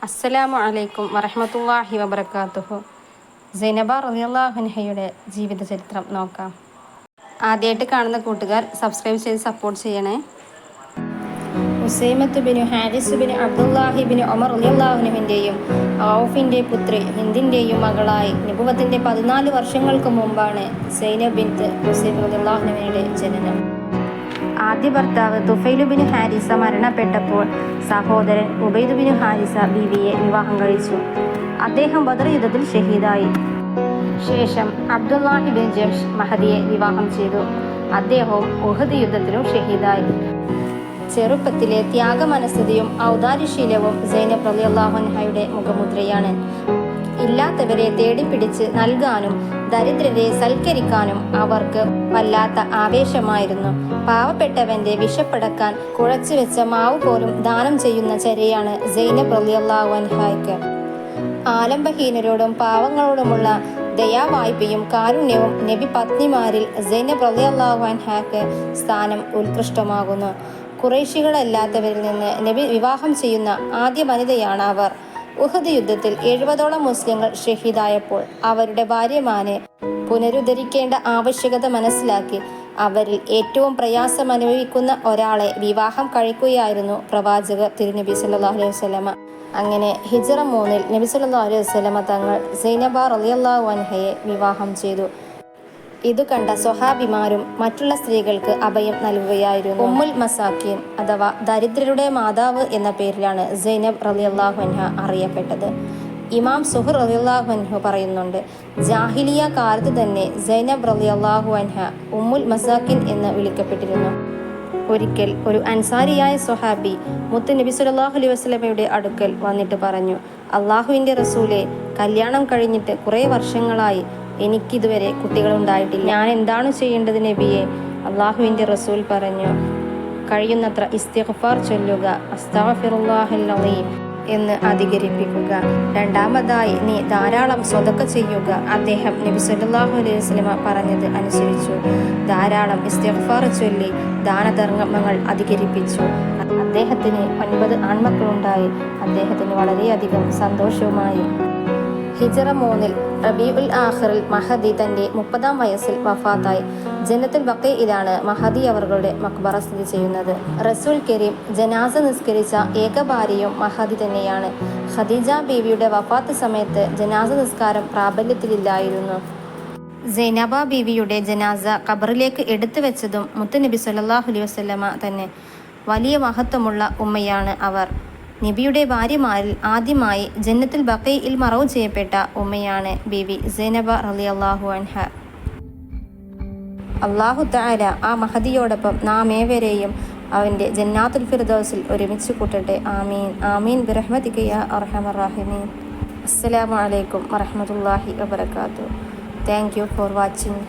അസ്സലാമു അലൈക്കും വറഹ്മത്തുള്ളാഹി വബറകാതുഹു. സൈനബ റളിയല്ലാഹു അൻഹയുടെ ജീവിത ചരിത്രം നോക്കാം. ആദ്യമായിട്ട് കാണുന്ന കൂട്ടുകാർ സബ്സ്ക്രൈബ് ചെയ്ത് സപ്പോർട്ട് ചെയ്യണേ. ഉസൈമത്ത് ബിൻ ഹാരിസ് ബിൻ അബ്ദുല്ലാഹി ബിൻ ഉമർ റളിയല്ലാഹു അൻഹുവിൻ്റെയും ഔഫിൻ്റെ പുത്രി ഹിന്ദിൻ്റെയും മകളായി നബുവത്തിൻ്റെ 14 വർഷങ്ങൾക്ക് മുമ്പാണ് സൈനബ് ബിൻത്ത് ഹുസൈൻ റളിയല്ലാഹു അൻഹയുടെ ജനനം. ആദ്യ ഭർത്താവ് തുഫൈലു ബിൻ ഹാരിസ മരണപ്പെട്ടപ്പോൾ സഹോദരൻ ഉബൈദ് ബിൻ ഹാരിസ ബീവിയെ വിവാഹം കഴിച്ചു. അദ്ദേഹം ബദർ യുദ്ധത്തിൽ ഷഹീദായി. ശേഷം അബ്ദുല്ലാഹി ബിൻ ജഹ്ഷ് മഹദിയെ വിവാഹം ചെയ്തു. അദ്ദേഹവും ഉഹദ് യുദ്ധത്തിലും ഷഹീദായി. ചെറുപ്പത്തിലെ ത്യാഗമനസ്ഥിതിയും ഔദാര്യശീലവും സൈനബ് റളിയല്ലാഹു അൻഹയുടെ മുഖമുദ്രയാണ്. ഇല്ലാത്തവരെ തേടിപ്പിടിച്ച് നൽകാനും ദരിദ്രരെ സൽക്കരിക്കാനും അവർക്ക് വല്ലാത്ത ആവേശമായിരുന്നു. പാവപ്പെട്ടവന്റെ വിശപ്പടക്കാൻ കുഴച്ചു വെച്ച മാവ് പോലും ദാനം ചെയ്യുന്ന ചര്യയാണ് സൈനബ് റളിയല്ലാഹു അൻഹയ്ക്ക്. ആലംബഹീനരോടും പാവങ്ങളോടുമുള്ള ദയാവായ്പയും കാരുണ്യവും നബി പത്നിമാരിൽ സൈനബ് റളിയല്ലാഹു അൻഹയ്ക്ക് സ്ഥാനം ഉത്കൃഷ്ടമാകുന്നു. ഖുറൈശികളല്ലാത്തവരിൽ നിന്ന് നബി വിവാഹം ചെയ്യുന്ന ആദ്യ വനിതയാണ് അവർ. ഉഹദ് യുദ്ധത്തിൽ 70ഓളം മുസ്ലിങ്ങൾ ഷഹീദായപ്പോൾ അവരുടെ ഭാര്യമാരെ പുനരുദ്ധരിക്കേണ്ട ആവശ്യകത മനസ്സിലാക്കി അവരിൽ ഏറ്റവും പ്രയാസമനുഭവിക്കുന്ന ഒരാളെ വിവാഹം കഴിക്കുകയായിരുന്നു പ്രവാചകർ തിരുനബി സല്ലല്ലാഹു അലൈഹി വസല്ലമ. അങ്ങനെ ഹിജ്റ 3 നബി സല്ലല്ലാഹു അലൈഹി വസല്ലമ തങ്ങൾ സൈനബ റളിയല്ലാഹു അൻഹയെ വിവാഹം ചെയ്തു. ഇതു കണ്ട സ്വഹാബിമാരും മറ്റുള്ള സ്ത്രീകൾക്ക് അഭയം നൽകുകയായിരുന്നു. ഉമ്മുൽ മസാക്കീൻ അഥവാ ദരിദ്രരുടെ മാതാവ് എന്ന പേരിലാണ് സൈനബ് റളിയല്ലാഹു അൻഹ അറിയപ്പെട്ടത്. ഇമാം സുഹർ റളിയല്ലാഹു അൻഹു പറയുന്നുണ്ട്, ജാഹിലിയ കാലത്ത് തന്നെ സൈനബ് റളിയല്ലാഹു അൻഹ ഉമ്മുൽ മസാക്കിൻ എന്ന് വിളിക്കപ്പെട്ടിരുന്നു. ഒരിക്കൽ ഒരു അൻസാരിയായ സ്വഹാബി മുത്ത് നബി സല്ലല്ലാഹു അലൈഹി വസല്ലമയുടെ അടുക്കൽ വന്നിട്ട് പറഞ്ഞു, അള്ളാഹുവിൻ്റെ റസൂലെ, കല്യാണം കഴിഞ്ഞിട്ട് കുറേ വർഷങ്ങളായി, എനിക്കിതുവരെ കുട്ടികളുണ്ടായിട്ടില്ല. ഞാൻ എന്താണ് ചെയ്യേണ്ടത് നബിയെ? അള്ളാഹുവിൻ്റെ റസൂൽ പറഞ്ഞു, കഴിയുന്നത്ര ഇസ്തിഗ്ഫാർ ചൊല്ലുക, അസ്തഗ്ഫിറുല്ലാഹൽ അളീം എന്ന് അധികരിപ്പിക്കുക. രണ്ടാമതായി നീ ധാരാളം സ്വതക്ക ചെയ്യുക. അദ്ദേഹം നബി സല്ലല്ലാഹു അലൈഹി വസല്ലമ പറഞ്ഞത് അനുസരിച്ചു. ധാരാളം ഇസ്തിഗ്ഫാർ ചൊല്ലി ദാനധർമ്മങ്ങൾ അധികരിപ്പിച്ചു. അദ്ദേഹത്തിന് 9 ആൺമക്കളുണ്ടായി. അദ്ദേഹത്തിന് വളരെയധികം സന്തോഷവുമായി. ഹിജ്റ 3 റബീഉൽ ആഖിറിൽ മഹദി തൻ്റെ 30-ാം വയസ്സിൽ വഫാത്തായി. ജന്നത്തുൽ ബഖീഇലാണ് മഹദി അവരുടെ മക്ബറ സ്ഥിതി ചെയ്യുന്നത്. റസൂൽ കരീം ജനാസ നിസ്കരിച്ച ഏക ഭാര്യയും മഹദി തന്നെയാണ്. ഖദീജ ബീവിയുടെ വഫാത്ത് സമയത്ത് ജനാസ നിസ്കാരം പ്രാബല്യത്തിലില്ലായിരുന്നു. സൈനബ ബീവിയുടെ ജനാസ ഖബറിലേക്ക് എടുത്തു വെച്ചതും മുത്തുനബി സല്ലല്ലാഹു അലൈഹി വസല്ലമ തന്നെ. വലിയ മഹത്വമുള്ള ഉമ്മയാണ് അവർ. നബിയുടെ ഭാര്യമാരിൽ ആദ്യമായി ജന്നത്തുൽ ബഖീഇൽ മറവ് ചെയ്യപ്പെട്ട ഉമ്മയാണ് ബീവി സൈനബ റളിയല്ലാഹു അൻഹ. അല്ലാഹു തആല ആ മഹദിയോടൊപ്പം നാം ഏവരെയും അവൻ്റെ ജന്നാത്തുൽ ഫിർദൗസിൽ ഒരുമിച്ച് കൂട്ടട്ടെ. ആമീൻ ആമീൻ ബിറഹ്മതിക യാ അർഹമർ റഹീമീൻ. അസ്സലാമു അലൈക്കും വറഹ്മത്തുള്ളാഹി വബറകാതുഹു. Thank you for watching.